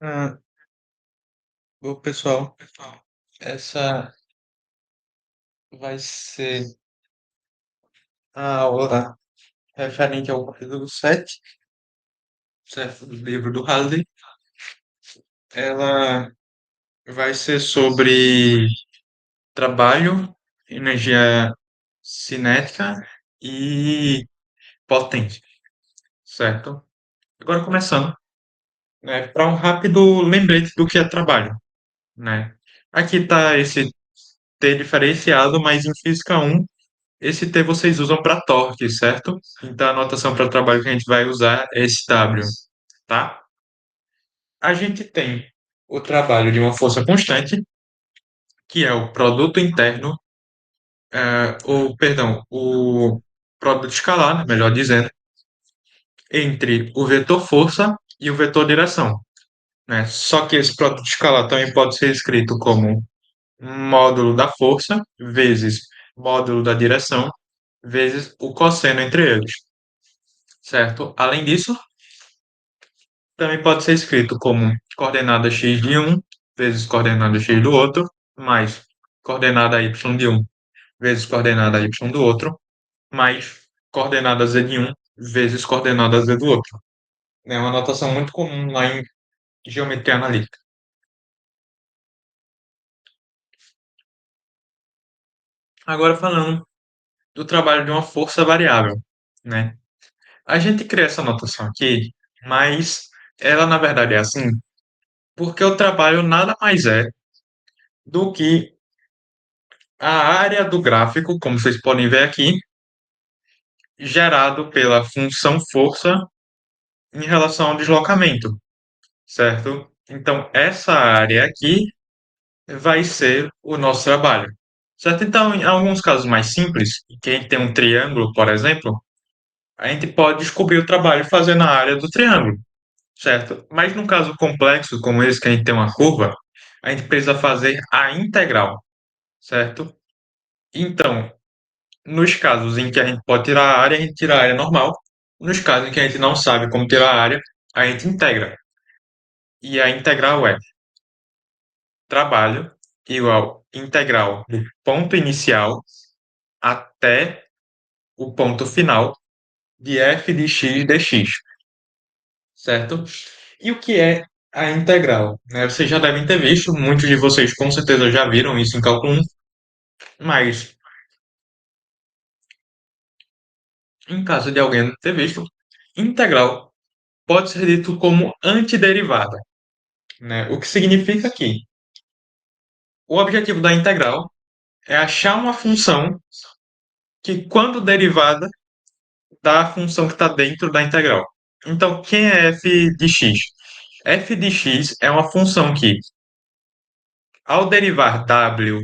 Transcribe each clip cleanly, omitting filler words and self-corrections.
Ah, bom, pessoal, essa vai ser a aula referente ao capítulo 7, certo? Do livro do Halliday. Ela vai ser sobre trabalho, energia cinética e potência, certo? Agora começando, né, para um rápido lembrete do que é trabalho, né? Aqui está esse T diferenciado, mas em física um esse T vocês usam para torque, certo? Então a notação para trabalho que a gente vai usar é esse W, tá? A gente tem o trabalho de uma força constante, que é o produto interno, o produto escalar, né, melhor dizendo, entre o vetor força e o vetor direção, né? Só que esse produto escalar também pode ser escrito como módulo da força vezes módulo da direção vezes o cosseno entre eles, certo? Além disso, também pode ser escrito como coordenada x de um vezes coordenada x do outro, mais coordenada y de um vezes coordenada y do outro, mais coordenada z de um vezes coordenada z do outro. É uma notação muito comum lá em geometria analítica. Agora falando do trabalho de uma força variável, né? A gente cria essa notação aqui, mas ela na verdade é assim porque o trabalho nada mais é do que a área do gráfico, como vocês podem ver aqui, gerado pela função força em relação ao deslocamento, certo? Então, essa área aqui vai ser o nosso trabalho, certo? Então, em alguns casos mais simples, que a gente tem um triângulo, por exemplo, a gente pode descobrir o trabalho fazendo a área do triângulo, certo? Mas num caso complexo como esse, que a gente tem uma curva, a gente precisa fazer a integral, certo? Então, nos casos em que a gente pode tirar a área, a gente tira a área normal. Nos casos em que a gente não sabe como tirar a área, a gente integra. E a integral é trabalho igual integral do ponto inicial até o ponto final de f de x dx, certo? E o que é a integral? Né? Vocês já devem ter visto, muitos de vocês com certeza já viram isso em cálculo 1, mas em caso de alguém não ter visto, integral pode ser dito como antiderivada, né? O que significa que o objetivo da integral é achar uma função que, quando derivada, dá a função que está dentro da integral. Então, quem é f de x? F de x é uma função que, ao derivar w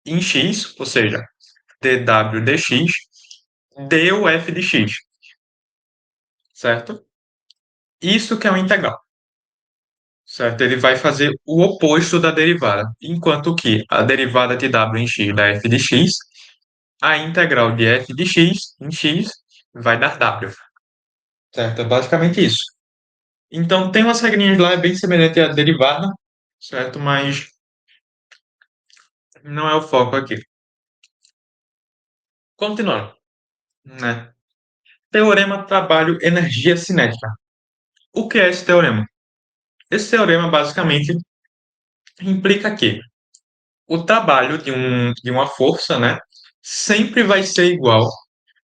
em x, ou seja, dw dx, deu f de x, certo? Isso que é uma integral, certo? Ele vai fazer o oposto da derivada, enquanto que a derivada de w em x dá f de x, a integral de f de x em x vai dar w, certo? É basicamente isso. Então, tem umas regrinhas lá, é bem semelhante à derivada, certo? Mas não é o foco aqui. Continuando, né? Teorema trabalho energia cinética. O que é esse teorema? Esse teorema, basicamente, implica que o trabalho de uma força, né, sempre vai ser igual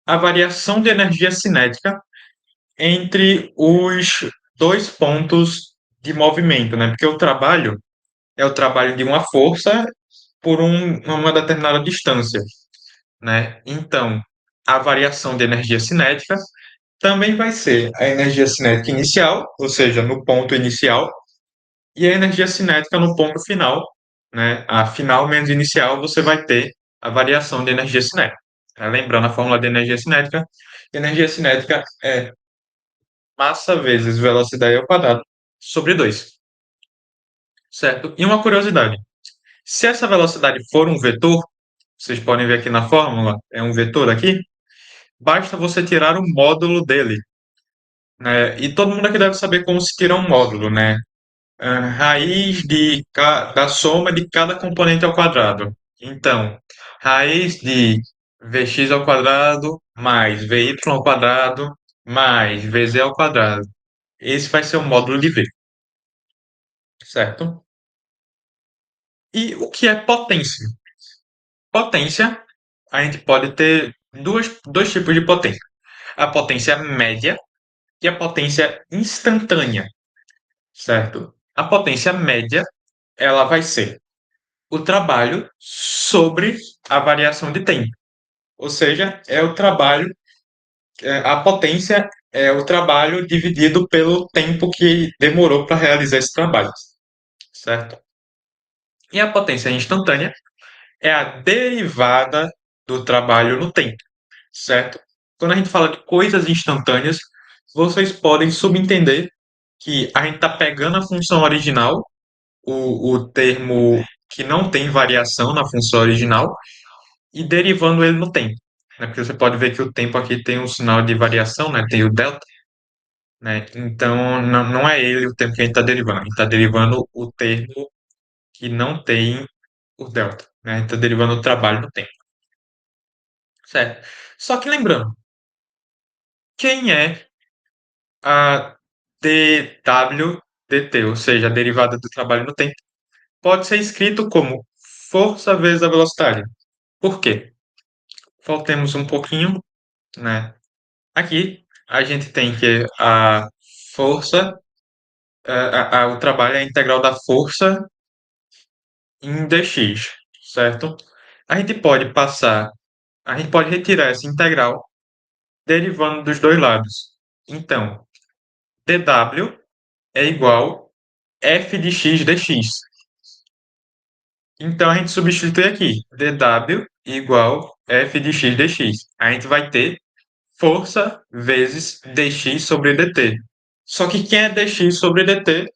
à variação de energia cinética entre os dois pontos de movimento, né? Porque o trabalho é o trabalho de uma força por uma determinada distância, né? Então, a variação de energia cinética também vai ser a energia cinética inicial, ou seja, no ponto inicial, e a energia cinética no ponto final, né? A final menos inicial, você vai ter a variação de energia cinética. Lembrando a fórmula de energia cinética é massa vezes velocidade ao quadrado sobre 2, certo? E uma curiosidade, se essa velocidade for um vetor, vocês podem ver aqui na fórmula, é um vetor aqui, basta você tirar o módulo dele, né? E todo mundo aqui deve saber como se tira um módulo, né? Raiz da soma de cada componente ao quadrado. Então, raiz de vx ao quadrado mais vy ao quadrado mais vz ao quadrado. Esse vai ser o módulo de V, certo? E o que é potência? Potência, a gente pode ter dois tipos de potência. A potência média e a potência instantânea, certo? A potência média, ela vai ser o trabalho sobre a variação de tempo. Ou seja, é o trabalho, a potência é o trabalho dividido pelo tempo que demorou para realizar esse trabalho, certo? E a potência instantânea é a derivada do trabalho no tempo, certo? Quando a gente fala de coisas instantâneas, vocês podem subentender que a gente está pegando a função original, o termo que não tem variação na função original, e derivando ele no tempo. Né? Porque você pode ver que o tempo aqui tem um sinal de variação, né? Tem o delta, né? Então, não é ele o tempo que a gente está derivando. A gente está derivando o termo que não tem o delta, né? A gente está derivando o trabalho no tempo, certo? Só que lembrando, quem é a dWdt, ou seja, a derivada do trabalho no tempo, pode ser escrito como força vezes a velocidade. Por quê? Voltemos um pouquinho, né? Aqui a gente tem que a força, o trabalho é a integral da força em dx, certo? A gente pode passar, a gente pode retirar essa integral derivando dos dois lados. Então, dw é igual f de x dx. Então a gente substitui aqui dw igual f de x dx. A gente vai ter força vezes dx sobre dt. Só que quem é dx sobre dt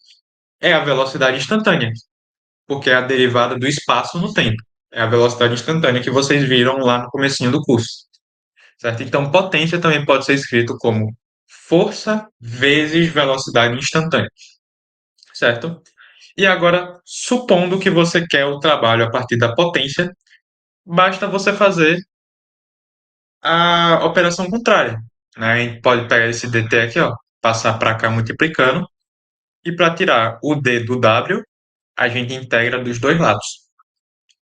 é a velocidade instantânea, porque é a derivada do espaço no tempo. É a velocidade instantânea que vocês viram lá no comecinho do curso, certo? Então, potência também pode ser escrito como força vezes velocidade instantânea, certo? E agora, supondo que você quer o trabalho a partir da potência, basta você fazer a operação contrária, né? A gente pode pegar esse dt aqui, ó, passar para cá multiplicando, e para tirar o d do w, a gente integra dos dois lados,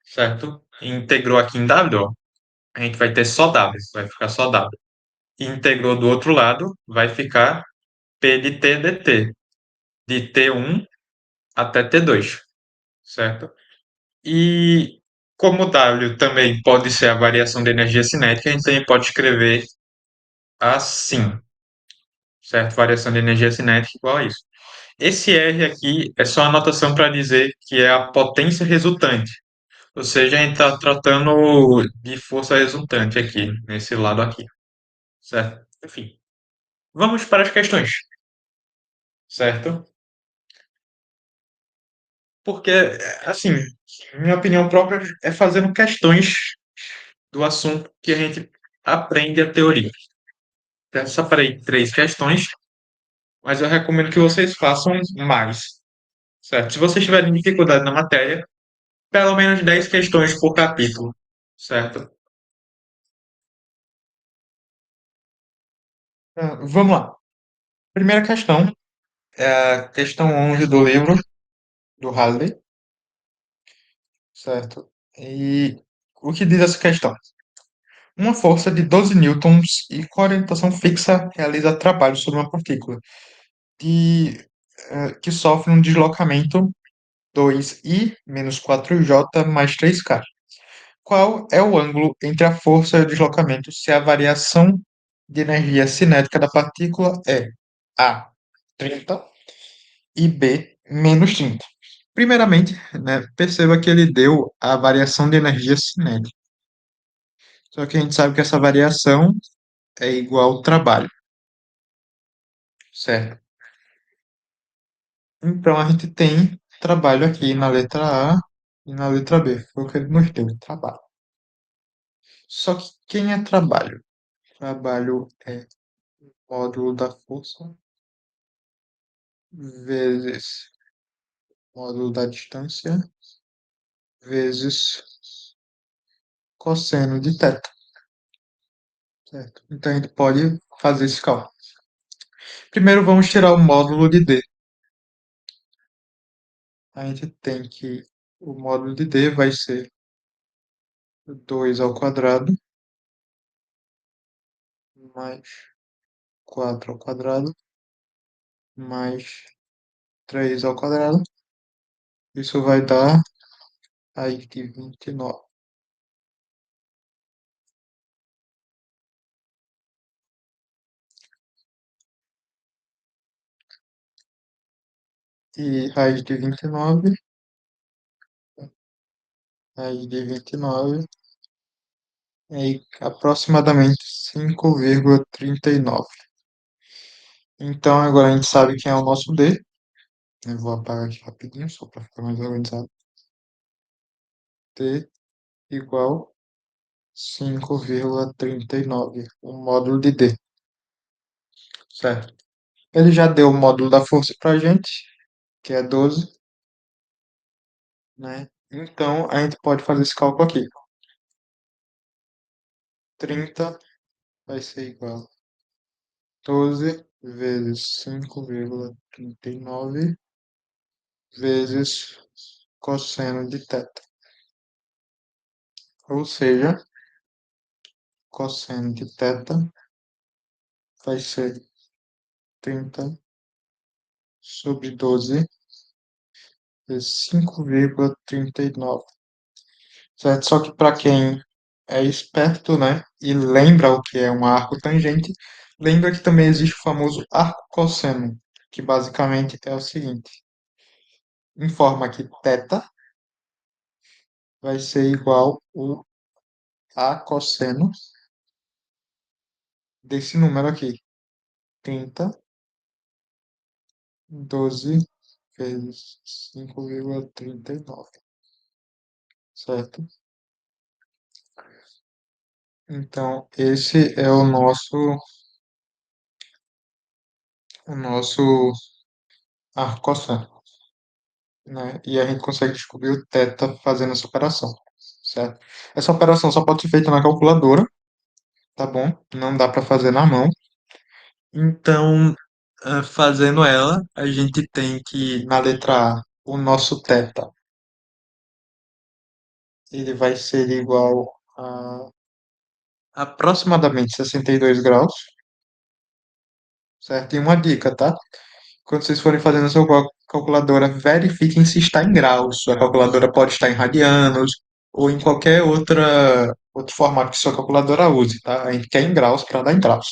certo? Integrou aqui em w, ó, a gente vai ter só w, vai ficar só w. E integrou do outro lado, vai ficar p de t dt, de t1 até t2, certo? E como w também pode ser a variação de energia cinética, a gente também pode escrever assim, certo? Variação de energia cinética igual a isso. Esse R aqui é só a anotação para dizer que é a potência resultante. Ou seja, a gente está tratando de força resultante aqui, nesse lado aqui, certo? Enfim, vamos para as questões, certo? Porque, assim, minha opinião própria é fazendo questões do assunto que a gente aprende a teoria. Então, eu separei 3 questões, mas eu recomendo que vocês façam mais, certo? Se vocês tiverem dificuldade na matéria, pelo menos 10 questões por capítulo, certo? Vamos lá. Primeira questão é a questão 11 do livro do Halliday, certo? E o que diz essa questão? Uma força de 12 newtons e com orientação fixa realiza trabalho sobre uma partícula de, que sofre um deslocamento 2i menos 4j mais 3k. Qual é o ângulo entre a força e o deslocamento se a variação de energia cinética da partícula é A 30 e B menos 30? Primeiramente, né, perceba que ele deu a variação de energia cinética. Só que a gente sabe que essa variação é igual ao trabalho, certo? Então a gente tem trabalho aqui na letra A e na letra B. Foi o que ele nos deu, trabalho. Só que quem é trabalho? Trabalho é módulo da força vezes. módulo da distância vezes cosseno de θ, certo? Então a gente pode fazer esse cálculo. Primeiro vamos tirar o módulo de D. A gente tem que o módulo de D vai ser 2 ao quadrado mais 4 ao quadrado mais 3 ao quadrado. Isso vai dar raiz de 29. E raiz de 29 é aproximadamente 5,39. Então agora a gente sabe quem é o nosso D. Eu vou apagar aqui rapidinho, só para ficar mais organizado. D igual 5,39, o módulo de D, certo? Ele já deu o módulo da força para a gente, que é 12, né? Então, a gente pode fazer esse cálculo aqui. 30 vai ser igual a 12 vezes 5,39 vezes cosseno de θ. Ou seja, cosseno de θ vai ser 30 sobre 12 vezes 5,39. Certo? Só que para quem é esperto, né, e lembra o que é um arco tangente, lembra que também existe o famoso arco cosseno, que basicamente é o seguinte: informa que θ vai ser igual ao a cosseno desse número aqui, 30, 12 vezes 5,39, certo? Então, esse é o nosso arco cosseno, né? E a gente consegue descobrir o θ fazendo essa operação, certo? Essa operação só pode ser feita na calculadora, tá bom? Não dá para fazer na mão. Então, fazendo ela, a gente tem que, na letra A, o nosso θ, ele vai ser igual a aproximadamente 62 graus, certo? E uma dica, tá? Quando vocês forem fazendo a sua calculadora, verifiquem se está em graus. Sua calculadora pode estar em radianos ou em qualquer outro formato que sua calculadora use, tá? A gente quer em graus para dar em graus,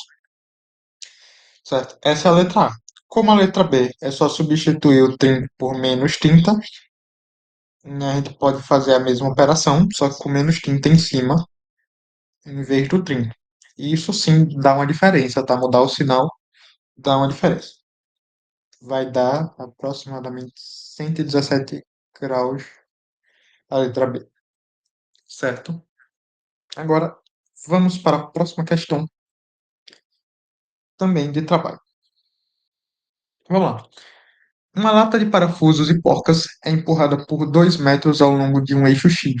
certo? Essa é a letra A. Como a letra B é só substituir o 30 por menos 30, né, a gente pode fazer a mesma operação, só que com menos 30 em cima, em vez do 30. E isso sim dá uma diferença, tá? Mudar o sinal dá uma diferença. Vai dar aproximadamente 117 graus a letra B, certo? Agora, vamos para a próxima questão, também de trabalho. Vamos lá. Uma lata de parafusos e porcas é empurrada por 2 metros ao longo de um eixo X,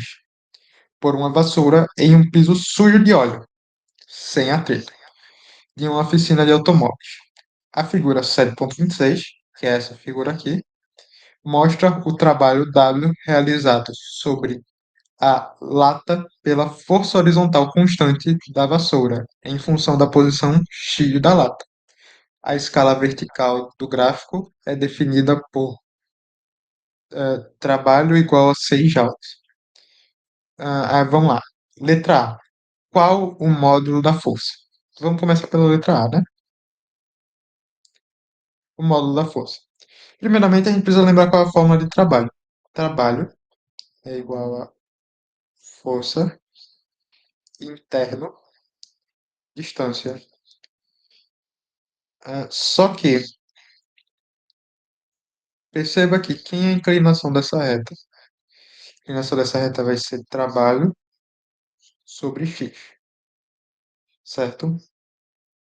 por uma vassoura em um piso sujo de óleo, sem atrito, de uma oficina de automóveis. A figura 7.26, que é essa figura aqui, mostra o trabalho W realizado sobre a lata pela força horizontal constante da vassoura, em função da posição X da lata. A escala vertical do gráfico é definida por trabalho igual a 6 joules. Vamos lá. Letra A. Qual o módulo da força? Vamos começar pela letra A, né? O módulo da força. Primeiramente, a gente precisa lembrar qual é a fórmula de trabalho. Trabalho é igual a força interno distância. Só que perceba que quem é a inclinação dessa reta? A inclinação dessa reta vai ser trabalho sobre x, certo?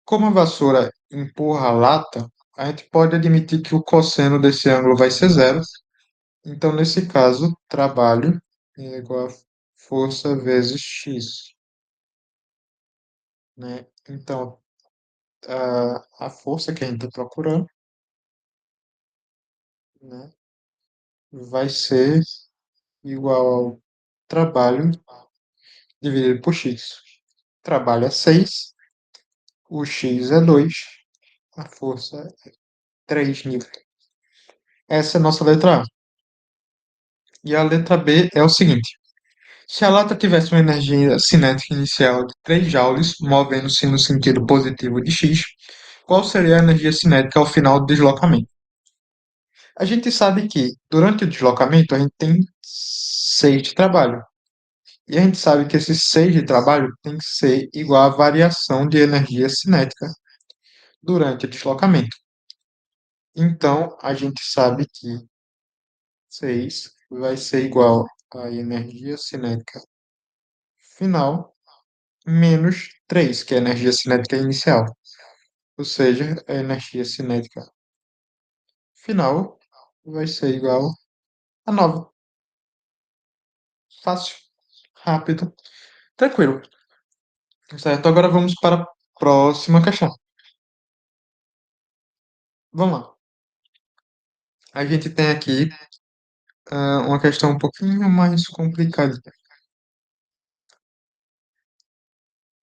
Como a vassoura empurra a lata, a gente pode admitir que o cosseno desse ângulo vai ser zero, Então, nesse caso, trabalho é igual a força vezes X, né? Então, a força que a gente está procurando, né, vai ser igual ao trabalho dividido por X. Trabalho é 6, o X é 2, a força é 3 newton. Essa é a nossa letra A. E a letra B é o seguinte: se a lata tivesse uma energia cinética inicial de 3 joules, movendo-se no sentido positivo de x, qual seria a energia cinética ao final do deslocamento? A gente sabe que, durante o deslocamento, a gente tem 6 de trabalho. E a gente sabe que esse 6 de trabalho tem que ser igual à variação de energia cinética durante o deslocamento. Então, a gente sabe que 6 vai ser igual à energia cinética final menos 3, que é a energia cinética inicial. Ou seja, a energia cinética final vai ser igual a 9. Fácil, rápido, tranquilo. Certo? Agora vamos para a próxima questão. Vamos lá. A gente tem aqui uma questão um pouquinho mais complicada.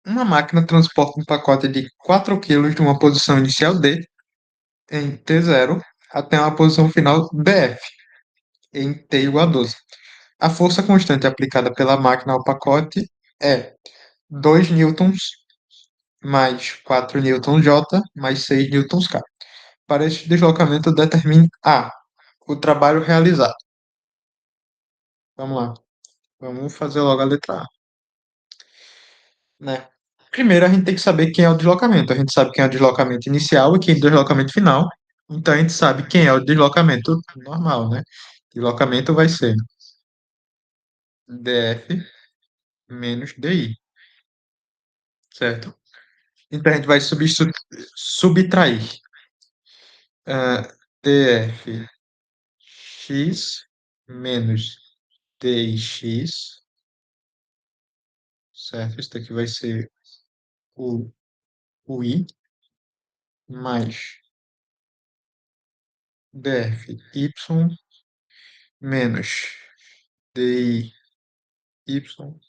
Uma máquina transporta um pacote de 4 quilos de uma posição inicial D em T0 até uma posição final BF em T igual a 12. A força constante aplicada pela máquina ao pacote é 2 newtons mais 4 newtons J mais 6 newtons K. Para este deslocamento, determine A, o trabalho realizado. Vamos lá. Vamos fazer logo a letra A, né? Primeiro, a gente tem que saber quem é o deslocamento. A gente sabe quem é o deslocamento inicial e quem é o deslocamento final. Então, a gente sabe quem é o deslocamento normal, né? Deslocamento vai ser df menos di, certo? Então, a gente vai subtrair df x menos dx, certo? Isso daqui vai ser o, o i mais df y menos dy. Isso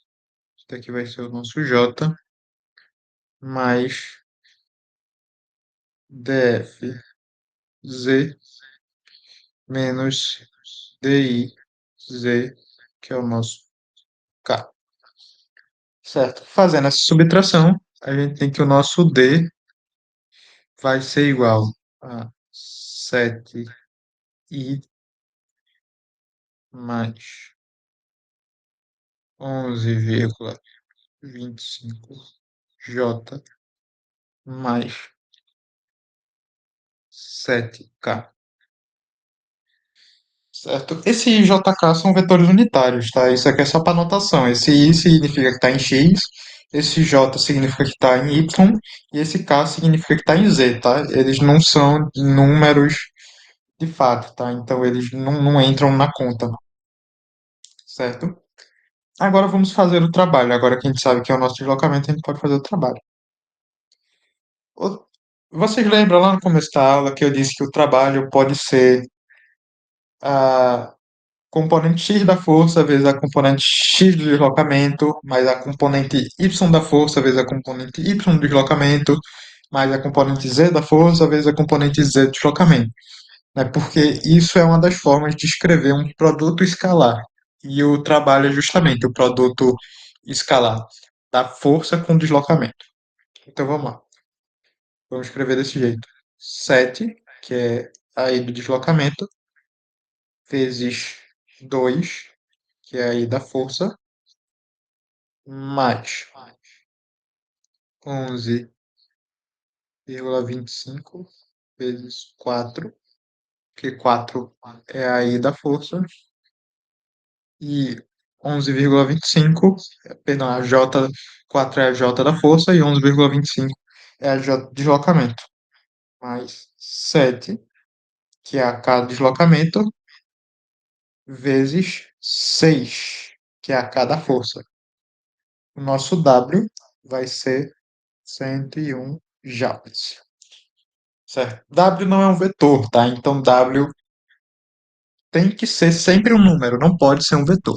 daqui vai ser o nosso j mais df z menos di z, que é o nosso k. Certo? Fazendo essa subtração, a gente tem que o nosso d vai ser igual a 7i mais 11,25j mais 7k. Certo? Esse I e JK são vetores unitários, tá? Isso aqui é só para anotação. Esse I significa que está em X, esse J significa que está em Y, e esse K significa que está em Z, tá? Eles não são números de fato, tá? Então eles não entram na conta, certo? Agora vamos fazer o trabalho. Agora que a gente sabe que é o nosso deslocamento, a gente pode fazer o trabalho. O- Vocês lembram lá no começo da aula que eu disse que o trabalho pode ser a componente x da força vezes a componente x do deslocamento, mais a componente y da força vezes a componente y do deslocamento, mais a componente z da força vezes a componente z do deslocamento, né? Porque isso é uma das formas de escrever um produto escalar. E o trabalho é justamente o produto escalar da força com deslocamento. Então vamos lá. Vamos escrever desse jeito. 7, que é aí do deslocamento, vezes 2, que é aí da força, mais 11,25 vezes 4, que 4 é aí da força, e 11,25, perdão, a J, 4 é a J da força, e 11,25 é a J de deslocamento, mais 7, que é a K do deslocamento, vezes 6, que é a cada força. O nosso W vai ser 101 joules. Certo? W não é um vetor, tá? Então W tem que ser sempre um número, não pode ser um vetor.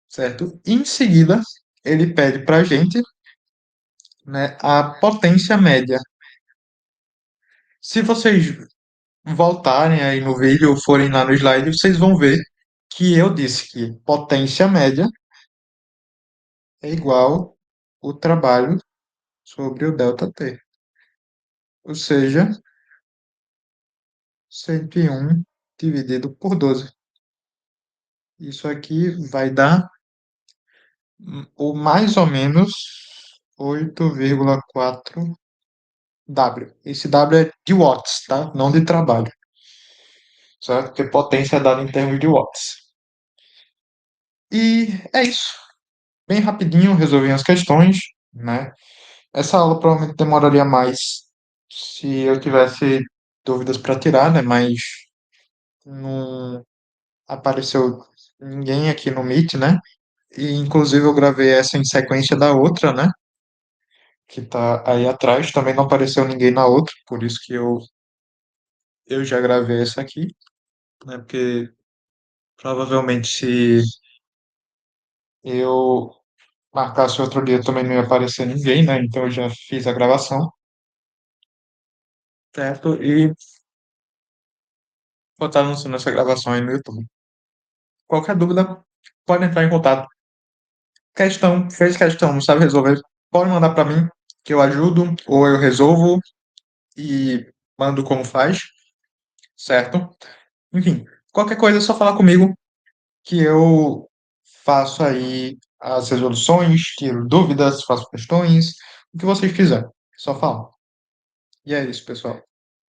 Certo? Em seguida, ele pede para a gente, né, a potência média. Se vocês voltarem aí no vídeo ou forem lá no slide, vocês vão ver que eu disse que potência média é igual o trabalho sobre o ΔT. Ou seja, 101 dividido por 12. Isso aqui vai dar o mais ou menos 8,4 W. Esse W é de watts, tá? Não de trabalho, certo? Porque potência é dada em termos de watts. E é isso. Bem rapidinho, resolvi as questões, né? Essa aula provavelmente demoraria mais se eu tivesse dúvidas para tirar, né? Mas não apareceu ninguém aqui no Meet, né? E inclusive eu gravei essa em sequência da outra, né? Que tá aí atrás. Também não apareceu ninguém na outra, por isso que eu já gravei essa aqui, né? Porque provavelmente se eu marcasse outro dia também não ia aparecer ninguém, né? Então eu já fiz a gravação, certo? E vou estar anunciando essa gravação aí no YouTube. Qualquer dúvida, pode entrar em contato. Questão, fez questão, não sabe resolver, pode mandar para mim, que eu ajudo, ou eu resolvo e mando como faz, certo? Enfim, qualquer coisa é só falar comigo que eu faço aí as resoluções, tiro dúvidas, faço questões, o que vocês quiserem. Só falar. E é isso, pessoal.